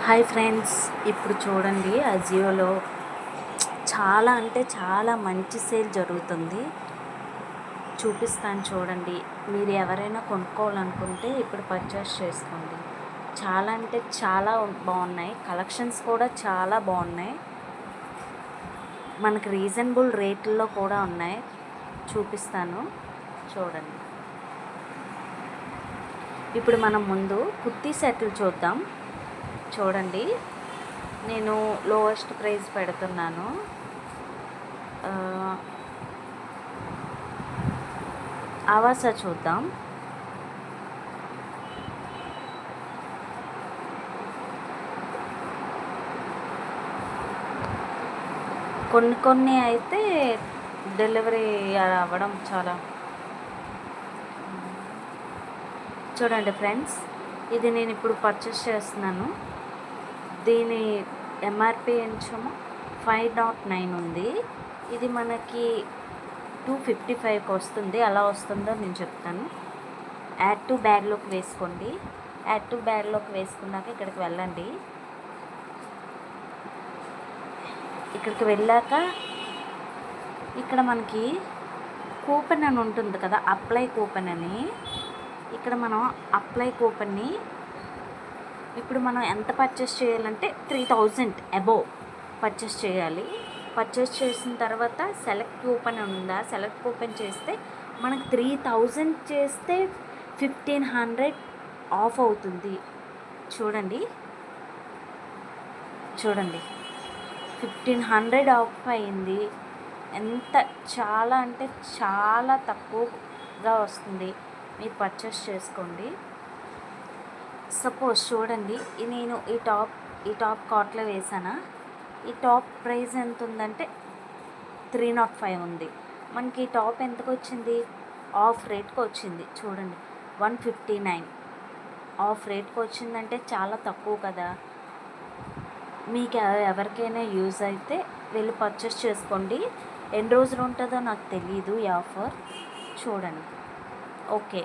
Hi friends, ఇప్పుడు చూడండి అజియోలో చాలా అంటే చాలా మంచి సేల్ జరుగుతుంది. చూపిస్తాను చూడండి. మీరు ఎవరైనా కొనుక్కోవాలనుకుంటే ఇప్పుడు పర్చేస్ చేసుకోండి. చాలా అంటే చాలా బాగున్నాయి. కలెక్షన్స్ కూడా చాలా బాగున్నాయి. మనకి రీజనబుల్ రేట్లలో కూడా ఉన్నాయి. చూపిస్తాను చూడండి. ఇప్పుడు మనం ముందు కుర్తీ సెట్లు చూద్దాం. చూడండి, నేను లోయెస్ట్ ప్రైస్ పెడుతున్నాను. ఆవాస చూద్దాం. కొన్ని అయితే డెలివరీ అవ్వడం చాలా. చూడండి ఫ్రెండ్స్, ఇది నేను ఇప్పుడు పర్చేస్ చేస్తున్నాను. దీని ఎంఆర్పి ఎంచము 509 ఉంది. ఇది మనకి 255కి వస్తుంది. ఎలా వస్తుందో నేను చెప్తాను. యాడ్ టు బ్యాగ్లోకి వేసుకోండి. యాడ్ టు బ్యాగ్లోకి వేసుకున్నాక ఇక్కడికి వెళ్ళండి. ఇక్కడికి వెళ్ళాక ఇక్కడ మనకి కూపన్ అని ఉంటుంది కదా, అప్లై కూపన్ అని. ఇక్కడ మనం అప్లై కూపన్ని ఇప్పుడు మనం ఎంత పర్చేస్ చేయాలంటే 3000 అబోవ్ పర్చేస్ చేయాలి. పర్చేస్ చేసిన తర్వాత సెలెక్ట్ కూపన్ ఉందా, సెలెక్ట్ కూపన్ చేస్తే మనకు 3000 చేస్తే 1500 ఆఫ్ అవుతుంది. చూడండి 1500 ఆఫ్ అయింది. ఎంత చాలా అంటే చాలా తక్కువగా వస్తుంది. మీరు పర్చేస్ చేసుకోండి. సపోజ్ చూడండి, నేను ఈ టాప్ కార్ట్లో వేసానా. ఈ టాప్ ప్రైస్ ఎంత ఉందంటే 305 ఉంది. మనకి ఈ టాప్ ఎంతకు వచ్చింది? ఆఫ్ రేట్కి వచ్చింది. చూడండి 159 ఆఫ్ రేట్కి వచ్చిందంటే చాలా తక్కువ కదా. మీకు ఎవరికైనా యూజ్ అయితే వెళ్ళి పర్చేస్ చేసుకోండి. ఎన్ని రోజులు ఉంటుందో నాకు తెలియదు ఈ ఆఫర్. చూడండి. ఓకే.